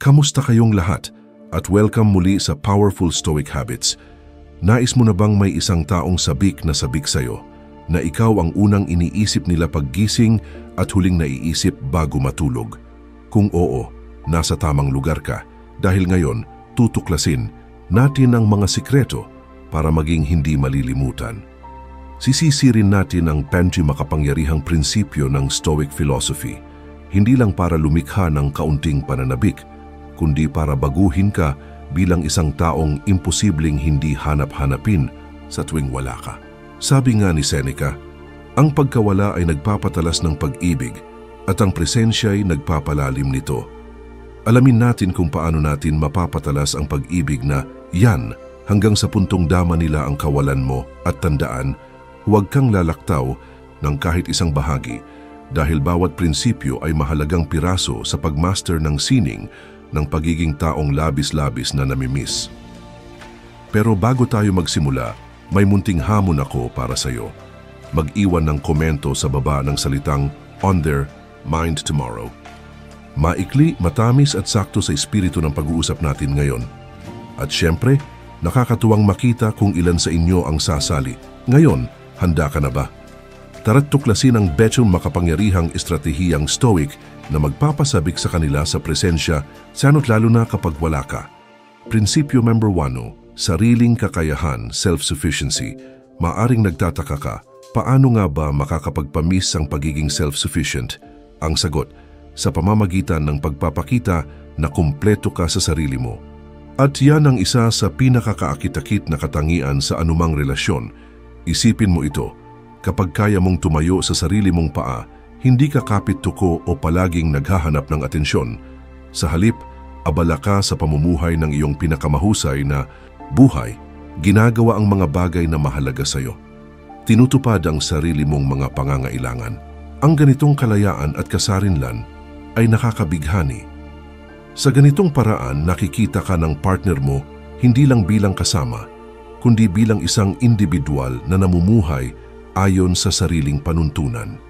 Kamusta kayong lahat at welcome muli sa Powerful Stoic Habits. Nais mo na bang may isang taong sabik na sabik sa'yo na ikaw ang unang iniisip nila paggising at huling naiisip bago matulog? Kung oo, nasa tamang lugar ka dahil ngayon tutuklasin natin ang mga sikreto para maging hindi malilimutan. Sisisirin natin ang 10 makapangyarihang prinsipyo ng Stoic philosophy, hindi lang para lumikha ng kaunting pananabik, kundi para baguhin ka bilang isang taong imposibleng hindi hanap-hanapin sa tuwing wala ka. Sabi nga ni Seneca, ang pagkawala ay nagpapatalas ng pag-ibig at ang presensya ay nagpapalalim nito. Alamin natin kung paano natin mapapatalas ang pag-ibig na yan hanggang sa puntong dama nila ang kawalan mo, at tandaan, huwag kang lalaktaw ng kahit isang bahagi dahil bawat prinsipyo ay mahalagang piraso sa pagmaster ng sining ng pagiging taong labis-labis na namimiss. Pero bago tayo magsimula, may munting hamon ako para sa iyo. Mag-iwan ng komento sa baba ng salitang "On Their Mind Tomorrow". Maikli, matamis at sakto sa espiritu ng pag-uusap natin ngayon. At syempre, nakakatuwang makita kung ilan sa inyo ang sasali. Ngayon, handa ka na ba? Tara't tuklasin ang 10 makapangyarihang estratehiyang Stoic na magpapasabik sa kanila sa presensya, sano't lalo na kapag wala ka. Prinsipyo number 1, sariling kakayahan, self-sufficiency. Maaring nagtataka ka, paano nga ba makakapagpamis ang pagiging self-sufficient? Ang sagot, sa pamamagitan ng pagpapakita na kumpleto ka sa sarili mo. At yan ang isa sa pinakakaakit-akit na katangian sa anumang relasyon. Isipin mo ito, kapag kaya mong tumayo sa sarili mong paa, hindi ka kapit-tuko o palaging naghahanap ng atensyon. Sa halip, abala ka sa pamumuhay ng iyong pinakamahusay na buhay, ginagawa ang mga bagay na mahalaga sa iyo. Tinutupad ang sarili mong mga pangangailangan. Ang ganitong kalayaan at kasarinlan ay nakakabighani. Sa ganitong paraan, nakikita ka ng partner mo hindi lang bilang kasama, kundi bilang isang individual na namumuhay ayon sa sariling panuntunan.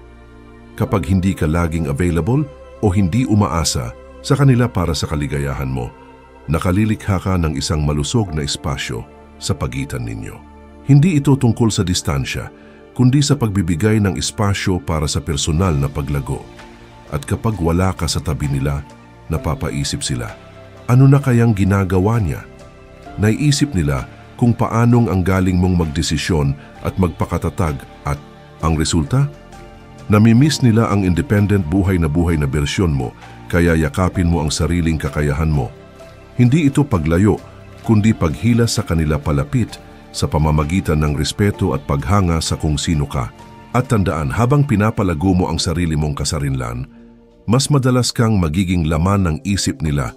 Kapag hindi ka laging available o hindi umaasa sa kanila para sa kaligayahan mo, nakalilikha ka ng isang malusog na espasyo sa pagitan ninyo. Hindi ito tungkol sa distansya, kundi sa pagbibigay ng espasyo para sa personal na paglago. At kapag wala ka sa tabi nila, napapaisip sila, ano na kayang ginagawa niya? Naiisip nila kung paanong ang galing mong magdesisyon at magpakatatag, at ang resulta? Namimiss nila ang independent buhay na bersyon mo, kaya yakapin mo ang sariling kakayahan mo. Hindi ito paglayo, kundi paghila sa kanila palapit sa pamamagitan ng respeto at paghanga sa kung sino ka. At tandaan, habang pinapalago mo ang sarili mong kasarinlan, mas madalas kang magiging laman ng isip nila,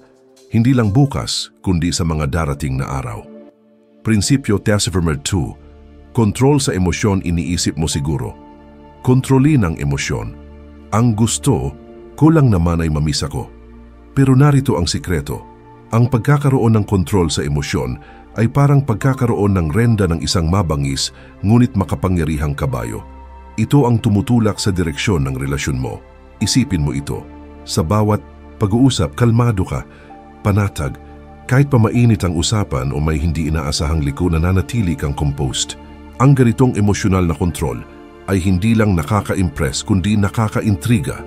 hindi lang bukas, kundi sa mga darating na araw. Prinsipyo number 2, kontrol sa emosyon. Iniisip mo siguro, kontrolin ang emosyon. Ang gusto ko lang naman ay mamiss ako. Pero narito ang sikreto. Ang pagkakaroon ng kontrol sa emosyon ay parang pagkakaroon ng renda ng isang mabangis ngunit makapangyarihang kabayo. Ito ang tumutulak sa direksyon ng relasyon mo. Isipin mo ito. Sa bawat pag-uusap, kalmado ka, panatag, kahit pa mainit ang usapan o may hindi inaasahang liko, nananatili kang composed. Ang ganitong emosyonal na kontrol ay hindi lang nakaka-impress kundi nakaka-intriga.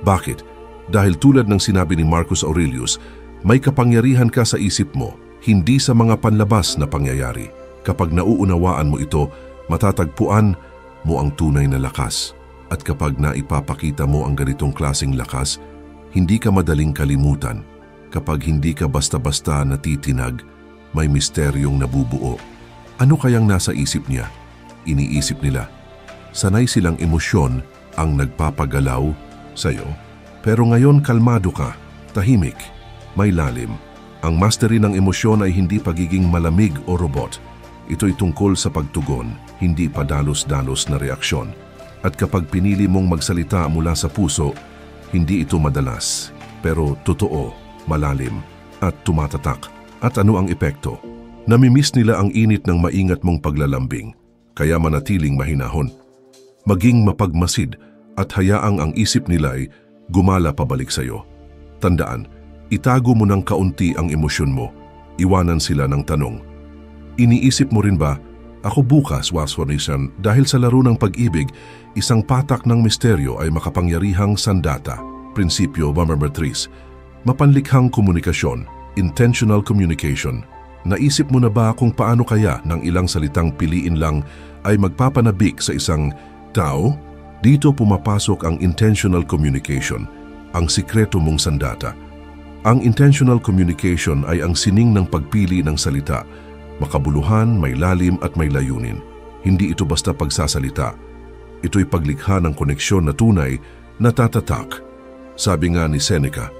Bakit? Dahil tulad ng sinabi ni Marcus Aurelius, may kapangyarihan ka sa isip mo, hindi sa mga panlabas na pangyayari. Kapag nauunawaan mo ito, matatagpuan mo ang tunay na lakas. At kapag naipapakita mo ang ganitong klaseng lakas, hindi ka madaling kalimutan. Kapag hindi ka basta-basta natitinag, may misteryong nabubuo. Ano kayang nasa isip niya? Iniisip nila. Sanay silang emosyon ang nagpapagalaw sa'yo. Pero ngayon kalmado ka, tahimik, may lalim. Ang mastery ng emosyon ay hindi pagiging malamig o robot. Ito'y tungkol sa pagtugon, hindi padalos-dalos na reaksyon. At kapag pinili mong magsalita mula sa puso, hindi ito madalas, pero totoo, malalim, at tumatatak. At ano ang epekto? Namimiss nila ang init ng maingat mong paglalambing, kaya manatiling mahinahon. Maging mapagmasid at hayaang ang isip nila ay gumala pabalik sa iyo. Tandaan, Itago mo ng kaunti ang emosyon mo. Iwanan sila ng tanong. Iniisip mo rin ba, ako bukas, waswanisan, dahil sa laro ng pag-ibig, isang patak ng misteryo ay makapangyarihang sandata. Prinsipyo, number 3. Mapanlikhang komunikasyon, intentional communication. Naisip mo na ba kung paano kaya ng ilang salitang piliin lang ay magpapanabik sa isang tao? Dito pumapasok ang intentional communication, ang sikreto mong sandata. Ang intentional communication ay ang sining ng pagpili ng salita. Makabuluhan, may lalim at may layunin. Hindi ito basta pagsasalita. Ito'y paglikha ng koneksyon na tunay na tatatak. Sabi nga ni Seneca,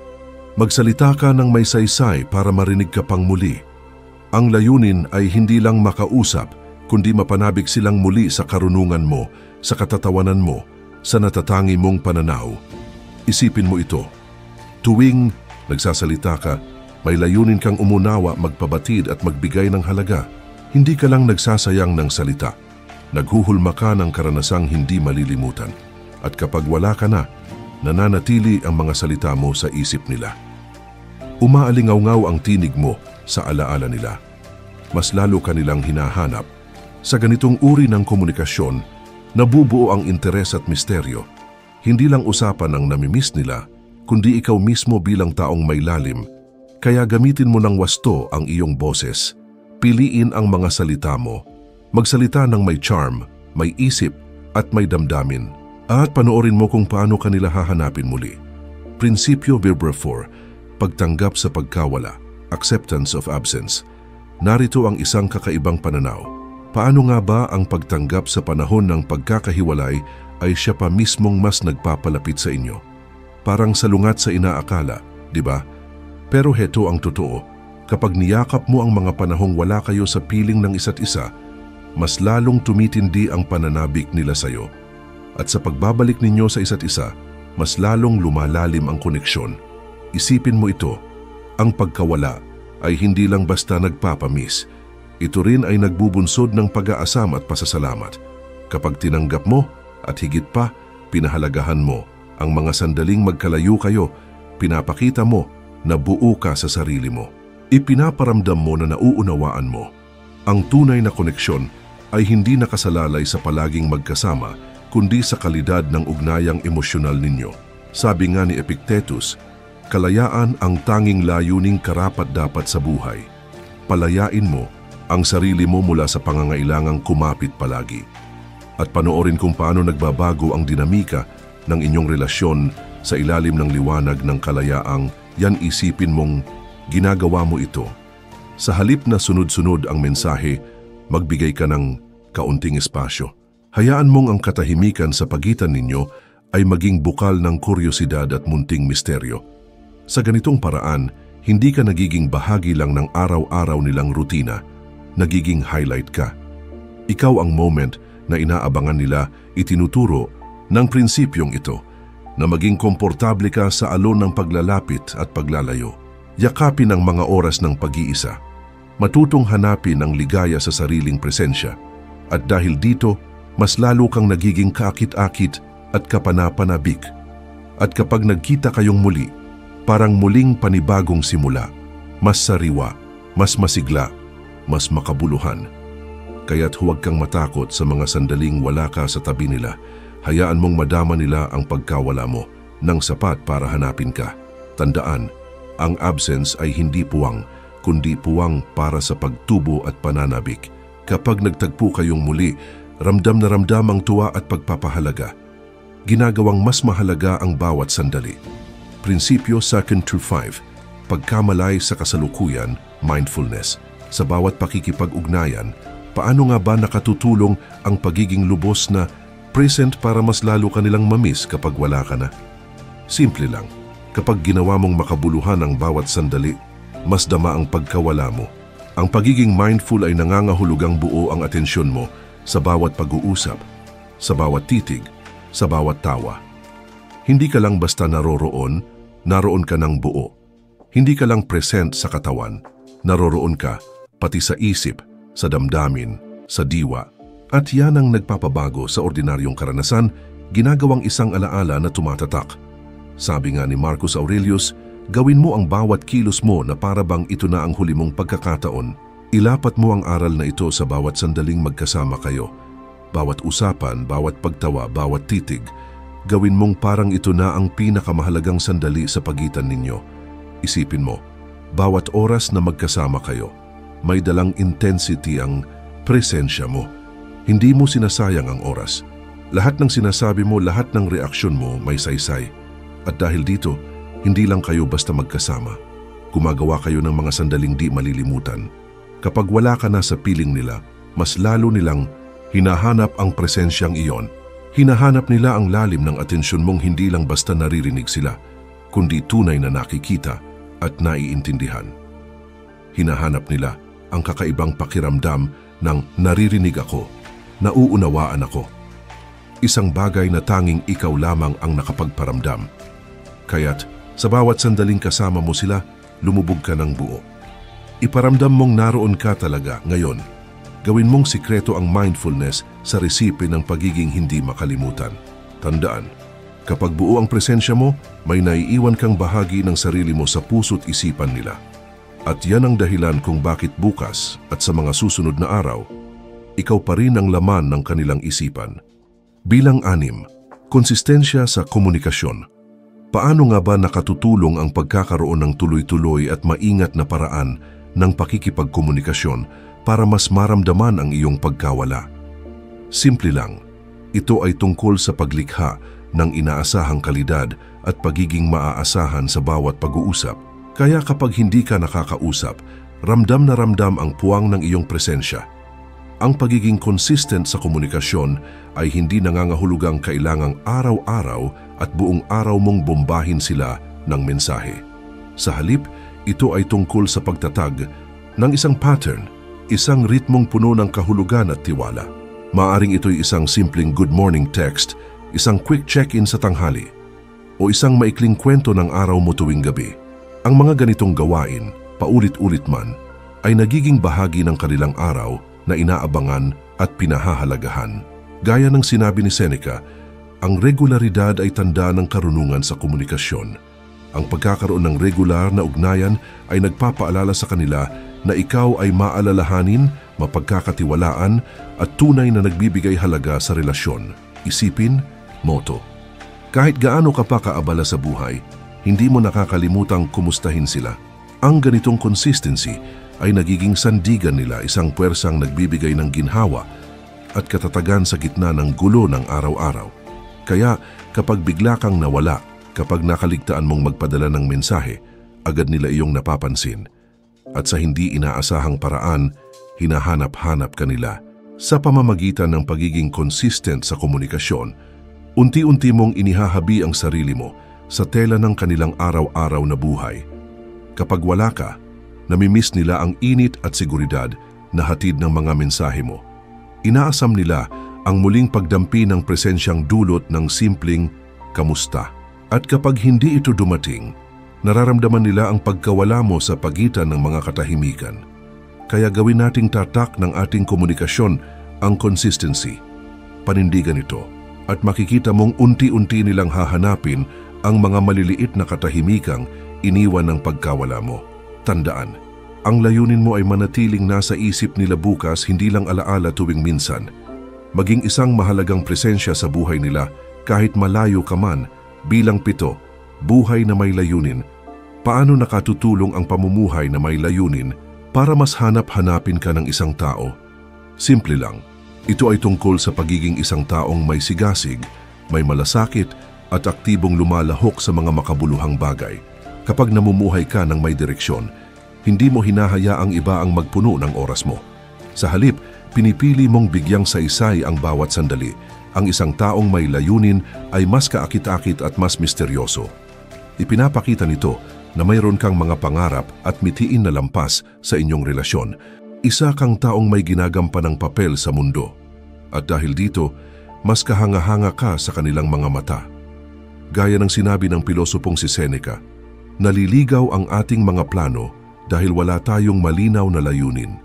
magsalita ka ng may saysay para marinig ka pang muli. Ang layunin ay hindi lang makausap, kundi mapanabik silang muli sa karunungan mo, sa katatawanan mo, sa natatangi mong pananaw. Isipin mo ito. Tuwing nagsasalita ka, may layunin kang umunawa, magpabatid at magbigay ng halaga. Hindi ka lang nagsasayang ng salita. Naghuhulma ka ng karanasang hindi malilimutan. At kapag wala ka na, nananatili ang mga salita mo sa isip nila. Umaalingaw-ngaw ang tinig mo sa alaala nila. Mas lalo ka nilang hinahanap. Sa ganitong uri ng komunikasyon, nabubuo ang interes at misteryo. Hindi lang usapan ang namimiss nila, kundi ikaw mismo bilang taong may lalim. Kaya gamitin mo ng wasto ang iyong boses. Piliin ang mga salita mo. Magsalita ng may charm, may isip at may damdamin. At panoorin mo kung paano kanila hahanapin muli. Prinsipyo number 4, pagtanggap sa pagkawala, acceptance of absence. Narito ang isang kakaibang pananaw. Paano nga ba ang pagtanggap sa panahon ng pagkakahiwalay ay siya pa mismong mas nagpapalapit sa inyo? Parang salungat sa inaakala, di ba? Pero heto ang totoo, kapag niyakap mo ang mga panahong wala kayo sa piling ng isa't isa, mas lalong tumitindi ang pananabik nila sa iyo. At sa pagbabalik ninyo sa isa't isa, mas lalong lumalalim ang koneksyon. Isipin mo ito, ang pagkawala ay hindi lang basta nagpapamiss. Ito rin ay nagbubunsod ng pag-aasam at pasasalamat. Kapag tinanggap mo at higit pa, pinahalagahan mo ang mga sandaling magkalayo kayo, pinapakita mo na buo ka sa sarili mo. Ipinaparamdam mo na nauunawaan mo. Ang tunay na koneksyon ay hindi nakasalalay sa palaging magkasama, kundi sa kalidad ng ugnayang emosyonal ninyo. Sabi nga ni Epictetus, kalayaan ang tanging layuning karapat-dapat sa buhay. Palayain mo ang sarili mo mula sa pangangailangang kumapit palagi. At panoorin kung paano nagbabago ang dinamika ng inyong relasyon sa ilalim ng liwanag ng kalayaang yan isipin mong ginagawa mo ito. Sa halip na sunod-sunod ang mensahe, magbigay ka ng kaunting espasyo. Hayaan mong ang katahimikan sa pagitan ninyo ay maging bukal ng kuryosidad at munting misteryo. Sa ganitong paraan, hindi ka nagiging bahagi lang ng araw-araw nilang rutina, nagiging highlight ka. Ikaw ang moment na inaabangan nila, itinuturo ng prinsipyong ito, na maging komportable ka sa alon ng paglalapit at paglalayo. Yakapin ang mga oras ng pag-iisa. Matutong hanapin ang ligaya sa sariling presensya. At dahil dito, mas lalo kang nagiging kaakit-akit at kapanapanabik. At kapag nagkita kayong muli, parang muling panibagong simula. Mas sariwa, mas masigla, mas makabuluhan. Kaya't huwag kang matakot sa mga sandaling wala ka sa tabi nila. Hayaan mong madama nila ang pagkawala mo ng sapat para hanapin ka. Tandaan, ang absence ay hindi puwang, kundi puwang para sa pagtubo at pananabik. Kapag nagtagpo kayong muli, ramdam na ramdam ang tuwa at pagpapahalaga. Ginagawang mas mahalaga ang bawat sandali. Prinsipyo 2-5, pagkamalay sa kasalukuyan, mindfulness. Sa bawat pakikipag-ugnayan, paano nga ba nakatutulong ang pagiging lubos na present para mas lalo kanilang mamiss kapag wala ka na? Simple lang, kapag ginawa mong makabuluhan ang bawat sandali, mas dama ang pagkawala mo. Ang pagiging mindful ay nangangahulugang buo ang atensyon mo sa bawat pag-uusap, sa bawat titig, sa bawat tawa. Hindi ka lang basta naroroon, naroon ka ng buo. Hindi ka lang present sa katawan, naroroon ka pati sa isip, sa damdamin, sa diwa. At yan ang nagpapabago sa ordinaryong karanasan, ginagawang isang alaala na tumatatak. Sabi nga ni Marcus Aurelius, Gawin mo ang bawat kilos mo na para bang ito na ang huli mong pagkakataon. Ilapat mo ang aral na ito sa bawat sandaling magkasama kayo. Bawat usapan, bawat pagtawa, bawat titig. Gawin mong parang ito na ang pinakamahalagang sandali sa pagitan ninyo. Isipin mo, bawat oras na magkasama kayo, may dalang intensity ang presensya mo. Hindi mo sinasayang ang oras. Lahat ng sinasabi mo, lahat ng reaksyon mo may saysay. At dahil dito, hindi lang kayo basta magkasama. Gumagawa kayo ng mga sandaling di malilimutan. Kapag wala ka na sa piling nila, mas lalo nilang hinahanap ang presensyang iyon. Hinahanap nila ang lalim ng atensyon mong hindi lang basta naririnig sila, kundi tunay na nakikita at naiintindihan. Hinahanap nila ang kakaibang pakiramdam ng naririnig ako, nauunawaan ako. Isang bagay na tanging ikaw lamang ang nakapagparamdam. Kaya't sa bawat sandaling kasama mo sila, lumubog ka ng buo. Iparamdam mong naroon ka talaga ngayon. Gawin mong sikreto ang mindfulness sa resipe ng pagiging hindi makalimutan. Tandaan, kapag buo ang presensya mo, may naiiwan kang bahagi ng sarili mo sa puso't isipan nila. At yan ang dahilan kung bakit bukas at sa mga susunod na araw, ikaw pa rin ang laman ng kanilang isipan. Bilang 6, konsistensya sa komunikasyon. Paano nga ba nakatutulong ang pagkakaroon ng tuloy-tuloy at maingat na paraan ng pakikipagkomunikasyon para mas maramdaman ang iyong pagkawala? Simple lang, ito ay tungkol sa paglikha ng inaasahang kalidad at pagiging maaasahan sa bawat pag-uusap. Kaya kapag hindi ka nakakausap, ramdam na ramdam ang puwang ng iyong presensya. Ang pagiging consistent sa komunikasyon ay hindi nangangahulugang kailangang araw-araw at buong araw mong bombahin sila ng mensahe. Sa halip, ito ay tungkol sa pagtatag ng isang pattern, isang ritmong puno ng kahulugan at tiwala. Maaring ito'y isang simpleng good morning text, isang quick check-in sa tanghali, o isang maikling kwento ng araw mo tuwing gabi. Ang mga ganitong gawain, paulit-ulit man, ay nagiging bahagi ng kanilang araw na inaabangan at pinahahalagahan. Gaya ng sinabi ni Seneca, ang regularidad ay tanda ng karunungan sa komunikasyon. Ang pagkakaroon ng regular na ugnayan ay nagpapaalala sa kanila na ikaw ay maalalahanin, mapagkakatiwalaan at tunay na nagbibigay halaga sa relasyon. Isipin, motto. Kahit gaano ka pa kaabala sa buhay, hindi mo nakakalimutang kumustahin sila. Ang ganitong consistency ay nagiging sandigan nila, isang puwersang nagbibigay ng ginhawa at katatagan sa gitna ng gulo ng araw-araw. Kaya kapag bigla kang nawala, kapag nakaligtaan mong magpadala ng mensahe, agad nila iyong napapansin. At sa hindi inaasahang paraan, hinahanap-hanap ka nila. Sa pamamagitan ng pagiging consistent sa komunikasyon, unti-unti mong inihahabi ang sarili mo sa tela ng kanilang araw-araw na buhay. Kapag wala ka, namimiss nila ang init at seguridad na hatid ng mga mensahe mo. Inaasam nila ang muling pagdampi ng presensyang dulot ng simpleng kamusta. At kapag hindi ito dumating, nararamdaman nila ang pagkawala mo sa pagitan ng mga katahimikan. Kaya gawin nating tatak ng ating komunikasyon ang consistency. Panindigan ito at makikita mong unti-unti nilang hahanapin ang mga maliliit na katahimikang iniwan ng pagkawala mo. Tandaan, ang layunin mo ay manatiling nasa isip nila bukas, hindi lang alaala tuwing minsan. Maging isang mahalagang presensya sa buhay nila kahit malayo ka man. Bilang 7, buhay na may layunin. Paano nakatutulong ang pamumuhay na may layunin para mas hanap-hanapin ka ng isang tao? Simple lang, ito ay tungkol sa pagiging isang taong may sigasig, may malasakit at aktibong lumalahok sa mga makabuluhang bagay. Kapag namumuhay ka ng may direksyon, hindi mo hinahayaang iba ang magpuno ng oras mo. Sa halip, pinipili mong bigyang saysay ang bawat sandali. Ang isang taong may layunin ay mas kaakit-akit at mas misteryoso. Ipinapakita nito na mayroon kang mga pangarap at mitiin na lampas sa inyong relasyon. Isa kang taong may ginagampanang papel sa mundo. At dahil dito, mas kahanga-hanga ka sa kanilang mga mata. Gaya ng sinabi ng pilosopong si Seneca, naliligaw ang ating mga plano dahil wala tayong malinaw na layunin.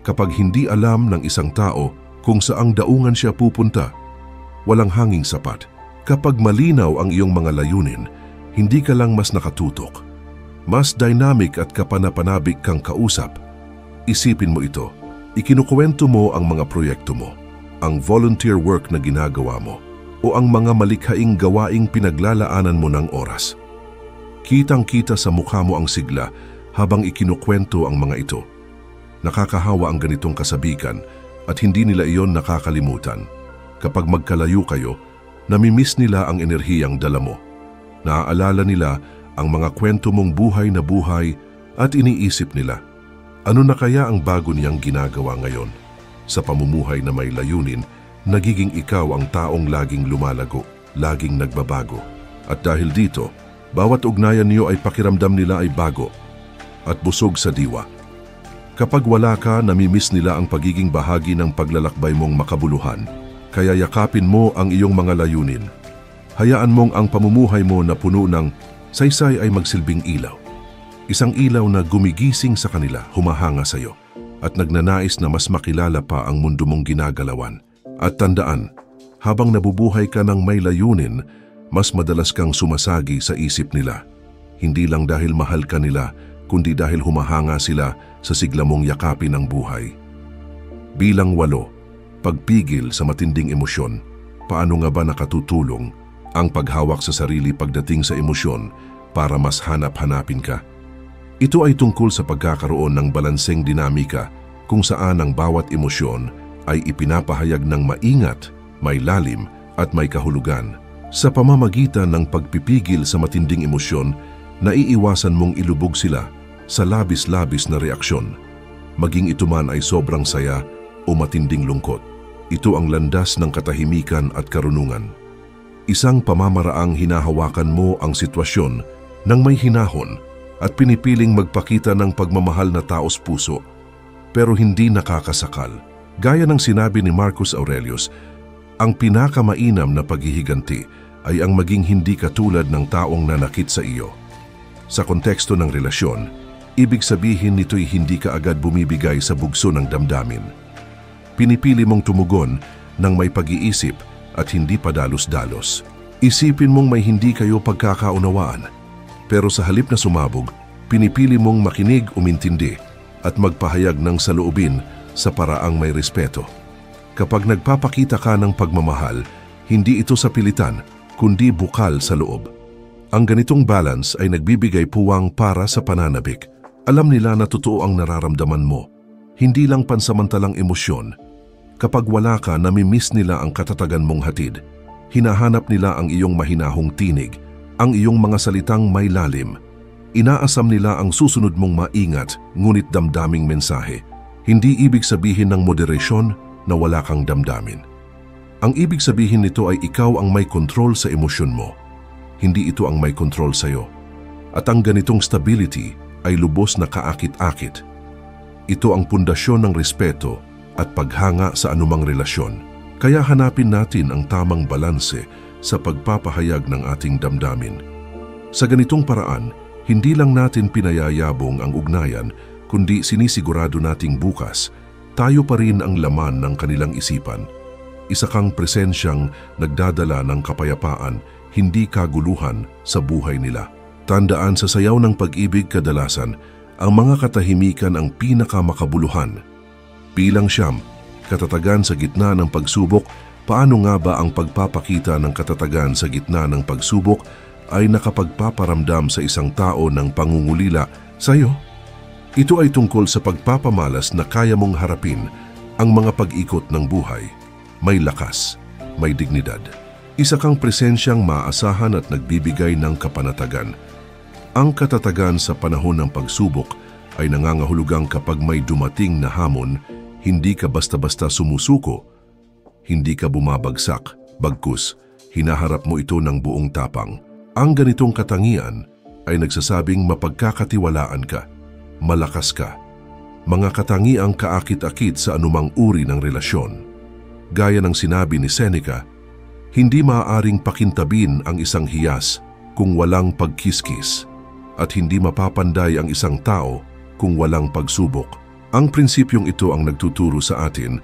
Kapag hindi alam ng isang tao kung saang daungan siya pupunta, walang hanging sapat. Kapag malinaw ang iyong mga layunin, hindi ka lang mas nakatutok. Mas dynamic at kapanapanabik kang kausap. Isipin mo ito. Ikinukwento mo ang mga proyekto mo, ang volunteer work na ginagawa mo, o ang mga malikhaing gawaing pinaglalaanan mo ng oras. Kitang-kita sa mukha mo ang sigla habang ikinukwento ang mga ito. Nakakahawa ang ganitong kasabikan at hindi nila iyon nakakalimutan. Kapag magkalayo kayo, namimiss nila ang enerhiyang dala mo. Naaalala nila ang mga kwento mong buhay na buhay at iniisip nila, ano na kaya ang bago niyang ginagawa ngayon? Sa pamumuhay na may layunin, nagiging ikaw ang taong laging lumalago, laging nagbabago. At dahil dito, bawat ugnayan niyo ay pakiramdam nila ay bago at busog sa diwa. Kapag wala ka, namimiss nila ang pagiging bahagi ng paglalakbay mong makabuluhan. Kaya yakapin mo ang iyong mga layunin. Hayaan mong ang pamumuhay mo na puno ng saysay ay magsilbing ilaw. Isang ilaw na gumigising sa kanila, humahanga sa iyo, at nagnanais na mas makilala pa ang mundo mong ginagalawan. At tandaan, habang nabubuhay ka ng may layunin, mas madalas kang sumasagi sa isip nila. Hindi lang dahil mahal ka nila, kundi dahil humahanga sila sa sigla mong yakapin ang buhay. Bilang 8, pagpigil sa matinding emosyon. Paano nga ba nakatutulong ang paghawak sa sarili pagdating sa emosyon para mas hanap-hanapin ka? Ito ay tungkol sa pagkakaroon ng balanseng dinamika kung saan ang bawat emosyon ay ipinapahayag ng maingat, may lalim at may kahulugan. Sa pamamagitan ng pagpipigil sa matinding emosyon, naiiwasan mong ilubog sila sa labis-labis na reaksyon. Maging ito man ay sobrang saya o matinding lungkot. Ito ang landas ng katahimikan at karunungan. Isang pamamaraang hinahawakan mo ang sitwasyon ng may hinahon at pinipiling magpakita ng pagmamahal na taos puso, pero hindi nakakasakal. Gaya ng sinabi ni Marcus Aurelius, ang pinakamainam na paghihiganti ay ang maging hindi katulad ng taong nanakit sa iyo. Sa konteksto ng relasyon, ibig sabihin nito'y hindi ka agad bumibigay sa bugso ng damdamin. Pinipili mong tumugon ng may pag-iisip at hindi padalos-dalos. Isipin mong may hindi kayo pagkakaunawaan, pero sa halip na sumabog, pinipili mong makinig, umintindi at magpahayag ng saloobin sa paraang may respeto. Kapag nagpapakita ka ng pagmamahal, hindi ito sa pilitan, kundi bukal sa loob. Ang ganitong balance ay nagbibigay puwang para sa pananabik. Alam nila na totoo ang nararamdaman mo, hindi lang pansamantalang emosyon. Kapag wala ka, namimiss nila ang katatagan mong hatid. Hinahanap nila ang iyong mahinahong tinig, ang iyong mga salitang may lalim. Inaasam nila ang susunod mong maingat, ngunit damdaming mensahe. Hindi ibig sabihin ng moderasyon na wala kang damdamin. Ang ibig sabihin nito ay ikaw ang may kontrol sa emosyon mo. Hindi ito ang may kontrol sa iyo. At ang ganitong stability ay lubos na kaakit-akit. Ito ang pundasyon ng respeto at paghanga sa anumang relasyon. Kaya hanapin natin ang tamang balanse sa pagpapahayag ng ating damdamin. Sa ganitong paraan, hindi lang natin pinayayabong ang ugnayan, kundi sinisigurado nating bukas, tayo pa rin ang laman ng kanilang isipan. Isa kang presensyang nagdadala ng kapayapaan, hindi kaguluhan sa buhay nila. Tandaan, sa sayaw ng pag-ibig kadalasan, ang mga katahimikan ang pinakamakabuluhan. Bilang 9, katatagan sa gitna ng pagsubok. Paano nga ba ang pagpapakita ng katatagan sa gitna ng pagsubok ay nakapagpaparamdam sa isang tao ng pangungulila sa iyo? Ito ay tungkol sa pagpapamalas na kaya mong harapin ang mga pag-ikot ng buhay. May lakas, may dignidad. Isa kang presensyang maaasahan at nagbibigay ng kapanatagan. Ang katatagan sa panahon ng pagsubok ay nangangahulugang kapag may dumating na hamon, hindi ka basta-basta sumusuko, hindi ka bumabagsak, bagkus, hinaharap mo ito ng buong tapang. Ang ganitong katangian ay nagsasabing mapagkakatiwalaan ka, malakas ka, mga katangiang kaakit-akit sa anumang uri ng relasyon. Gaya ng sinabi ni Seneca, hindi maaaring pakintabin ang isang hiyas kung walang pagkiskis, at hindi mapapanday ang isang tao kung walang pagsubok. Ang prinsipyong ito ang nagtuturo sa atin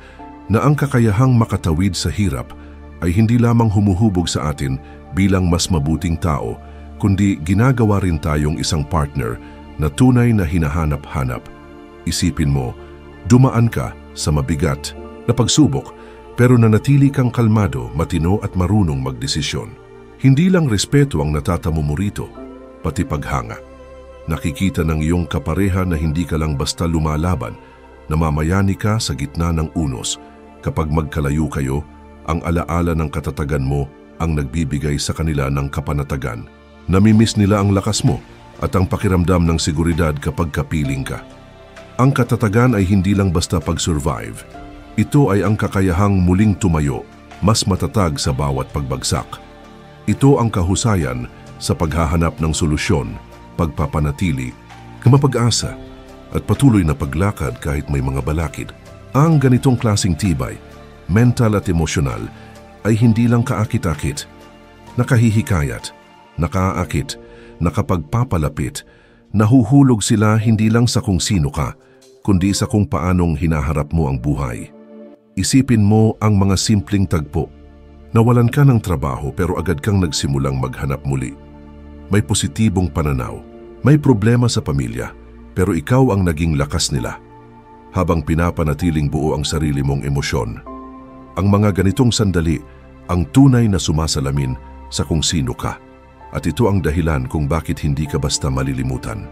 na ang kakayahang makatawid sa hirap ay hindi lamang humuhubog sa atin bilang mas mabuting tao, kundi ginagawa rin tayong isang partner na tunay na hinahanap-hanap. Isipin mo, dumaan ka sa mabigat na pagsubok pero nanatili kang kalmado, matino at marunong magdesisyon. Hindi lang respeto ang natatamo mo rito, pati paghanga. Nakikita ng iyong kapareha na hindi ka lang basta lumalaban, namamayani ka sa gitna ng unos. Kapag magkalayo kayo, ang alaala ng katatagan mo ang nagbibigay sa kanila ng kapanatagan. Namimiss nila ang lakas mo at ang pakiramdam ng seguridad kapag kapiling ka. Ang katatagan ay hindi lang basta pag-survive. Ito ay ang kakayahang muling tumayo, mas matatag sa bawat pagbagsak. Ito ang kahusayan sa paghahanap ng solusyon, pagpapanatili, kamapag-asa, at patuloy na paglakad kahit may mga balakid. Ang ganitong klaseng tibay, mental at emosyonal, ay hindi lang kaakit-akit, nakahihikayat, nakaakit, nakapagpapalapit, nahuhulog sila hindi lang sa kung sino ka, kundi sa kung paanong hinaharap mo ang buhay. Isipin mo ang mga simpleng tagpo. Nawalan ka ng trabaho pero agad kang nagsimulang maghanap muli. May positibong pananaw, may problema sa pamilya, pero ikaw ang naging lakas nila. Habang pinapanatiling buo ang sarili mong emosyon. Ang mga ganitong sandali ang tunay na sumasalamin sa kung sino ka. At ito ang dahilan kung bakit hindi ka basta malilimutan.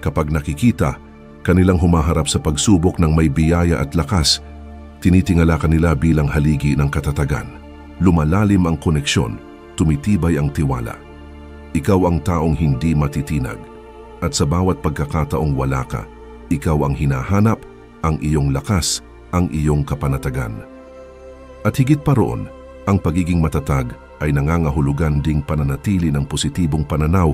Kapag nakikita, kanilang humaharap sa pagsubok ng may biyaya at lakas, tinitingala kanila bilang haligi ng katatagan. Lumalalim ang koneksyon, tumitibay ang tiwala. Ikaw ang taong hindi matitinag. At sa bawat pagkakataong wala ka, ikaw ang hinahanap, ang iyong lakas, ang iyong kapanatagan. At higit pa roon, ang pagiging matatag ay nangangahulugan ding pananatili ng positibong pananaw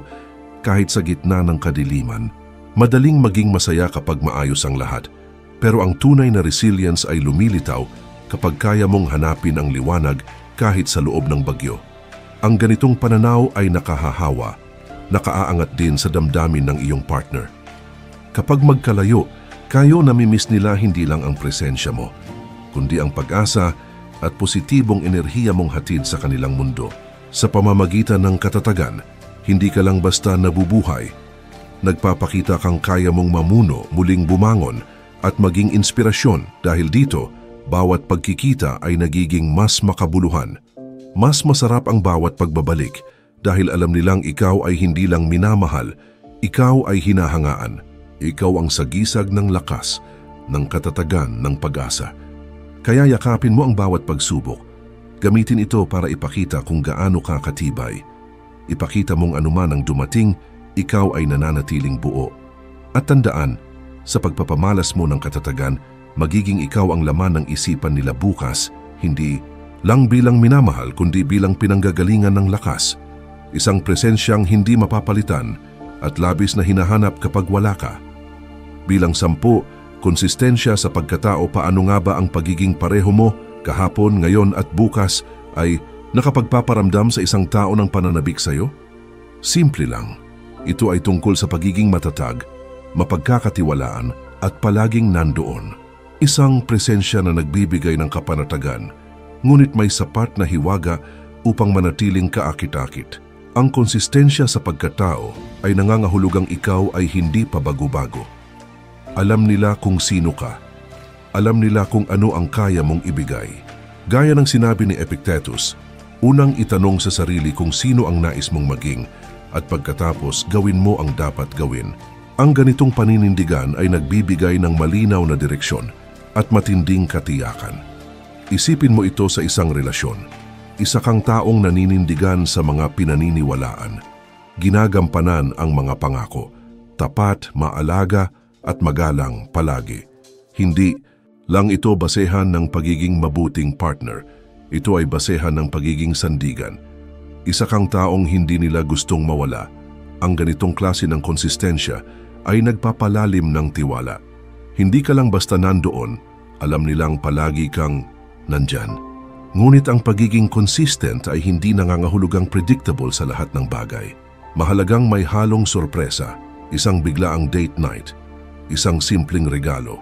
kahit sa gitna ng kadiliman. Madaling maging masaya kapag maayos ang lahat, pero ang tunay na resilience ay lumilitaw kapag kaya mong hanapin ang liwanag kahit sa loob ng bagyo. Ang ganitong pananaw ay nakahahawa, nakaaangat din sa damdamin ng iyong partner. Kapag magkalayo, kayo namimiss nila hindi lang ang presensya mo, kundi ang pag-asa at positibong enerhiya mong hatid sa kanilang mundo. Sa pamamagitan ng katatagan, hindi ka lang basta nabubuhay. Nagpapakita kang kaya mong mamuno, muling bumangon at maging inspirasyon dahil dito, bawat pagkikita ay nagiging mas makabuluhan. Mas masarap ang bawat pagbabalik dahil alam nilang ikaw ay hindi lang minamahal, ikaw ay hinahangaan. Ikaw ang sagisag ng lakas, ng katatagan, ng pag-asa. Kaya yakapin mo ang bawat pagsubok. Gamitin ito para ipakita kung gaano ka katibay. Ipakita mong anuman ang dumating, ikaw ay nananatiling buo. At tandaan, sa pagpapamalas mo ng katatagan, magiging ikaw ang laman ng isipan nila bukas, hindi lang bilang minamahal kundi bilang pinanggagalingan ng lakas. Isang presensyang hindi mapapalitan at labis na hinahanap kapag wala ka. Bilang 10, konsistensya sa pagkatao. Paano nga ba ang pagiging pareho mo kahapon, ngayon at bukas ay nakapagpaparamdam sa isang tao ng pananabik sa iyo? Simple lang. Ito ay tungkol sa pagiging matatag, mapagkakatiwalaan at palaging nandoon. Isang presensya na nagbibigay ng kapanatagan, ngunit may sapat na hiwaga upang manatiling kaakit-akit. Ang konsistensya sa pagkatao ay nangangahulugang ikaw ay hindi pabago-bago. Alam nila kung sino ka. Alam nila kung ano ang kaya mong ibigay. Gaya ng sinabi ni Epictetus, unang itanong sa sarili kung sino ang nais mong maging at pagkatapos gawin mo ang dapat gawin. Ang ganitong paninindigan ay nagbibigay ng malinaw na direksyon at matinding katiyakan. Isipin mo ito sa isang relasyon. Isa kang taong naninindigan sa mga pinaniniwalaan. Ginagampanan ang mga pangako. Tapat, maalaga at magalang palagi. Hindi lang ito basehan ng pagiging mabuting partner. Ito ay basehan ng pagiging sandigan. Isa kang taong hindi nila gustong mawala. Ang ganitong klase ng konsistensya ay nagpapalalim ng tiwala. Hindi ka lang basta nandoon, alam nilang palagi kang nandyan. Ngunit ang pagiging consistent ay hindi nangangahulugang predictable sa lahat ng bagay. Mahalagang may halong sorpresa, isang biglaang date night, isang simpleng regalo,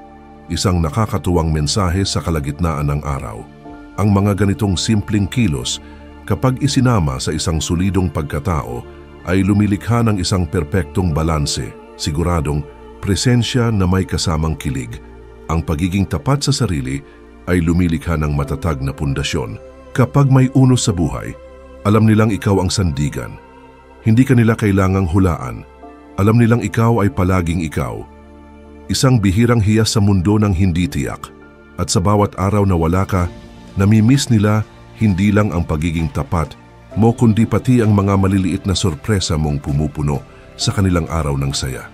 isang nakakatuwang mensahe sa kalagitnaan ng araw. Ang mga ganitong simpleng kilos, kapag isinama sa isang solidong pagkatao, ay lumilikha ng isang perpektong balanse. Siguradong presensya na may kasamang kilig. Ang pagiging tapat sa sarili ay lumilikha ng matatag na pundasyon. Kapag may unos sa buhay, alam nilang ikaw ang sandigan. Hindi ka nila kailangang hulaan. Alam nilang ikaw ay palaging ikaw. Isang bihirang hiyas sa mundo ng hindi tiyak. At sa bawat araw na wala ka, namimiss nila hindi lang ang pagiging tapat mo kundi pati ang mga maliliit na sorpresa mong pumupuno sa kanilang araw ng saya.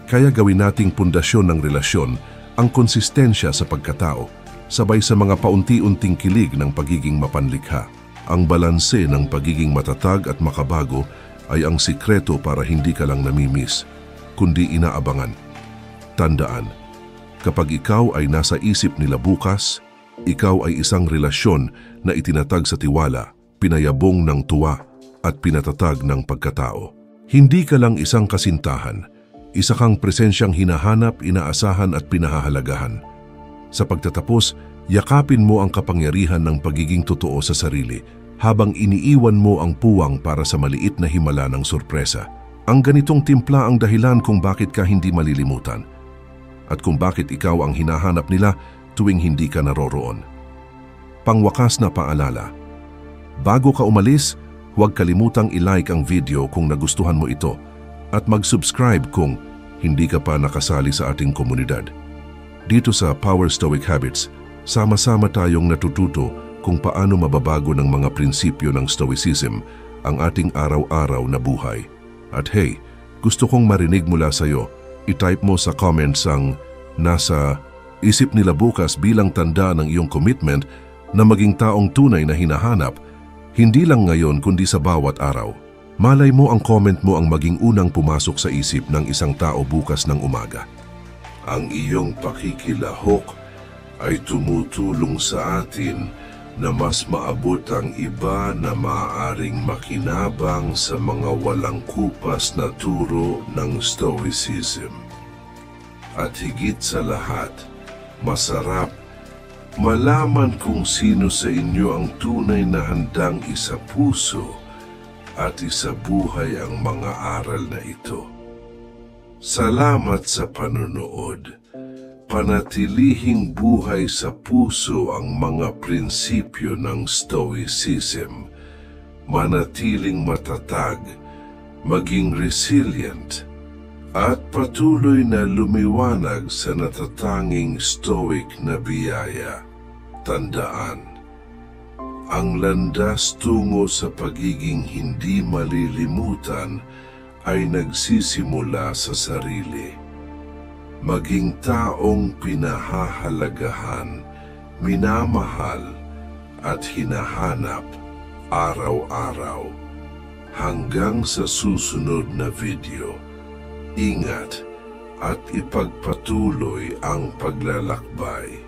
Kaya gawin nating pundasyon ng relasyon ang konsistensya sa pagkatao, sabay sa mga paunti-unting kilig ng pagiging mapanlikha. Ang balanse ng pagiging matatag at makabago ay ang sikreto para hindi ka lang namimiss, kundi inaabangan. Tandaan, kapag ikaw ay nasa isip nila bukas, ikaw ay isang relasyon na itinatag sa tiwala, pinayabong ng tuwa at pinatatag ng pagkatao. Hindi ka lang isang kasintahan, isa kang presensyang hinahanap, inaasahan at pinahahalagahan. Sa pagtatapos, yakapin mo ang kapangyarihan ng pagiging totoo sa sarili habang iniiwan mo ang puwang para sa maliit na himala ng sorpresa. Ang ganitong timpla ang dahilan kung bakit ka hindi malilimutan at kung bakit ikaw ang hinahanap nila tuwing hindi ka naroroon. Pangwakas na paalala, bago ka umalis, huwag kalimutang i-like ang video kung nagustuhan mo ito at mag-subscribe kung hindi ka pa nakasali sa ating komunidad. Dito sa Power Stoic Habits, sama-sama tayong natututo kung paano mababago ng mga prinsipyo ng Stoicism ang ating araw-araw na buhay. At hey, gusto kong marinig mula sa iyo. I-type mo sa comments ang nasa isip nila bukas bilang tanda ng iyong commitment na maging taong tunay na hinahanap, hindi lang ngayon kundi sa bawat araw. Malay mo ang comment mo ang maging unang pumasok sa isip ng isang tao bukas ng umaga. Ang iyong pakikilahok ay tumutulong sa atin na mas maabot ang iba na maaaring makinabang sa mga walang kupas na turo ng Stoicism. At higit sa lahat, masarap malaman kung sino sa inyo ang tunay na handang isapuso at isabuhay ang mga aral na ito. Salamat sa panonood. Panatilihing buhay sa puso ang mga prinsipyo ng Stoicism. Manatiling matatag, maging resilient, at patuloy na lumiwanag sa natatanging Stoic na biyaya. Tandaan, ang landas tungo sa pagiging hindi malilimutan ay nagsisimula sa sarili. Maging taong pinahahalagahan, minamahal at hinahanap araw-araw. Hanggang sa susunod na video, ingat at ipagpatuloy ang paglalakbay.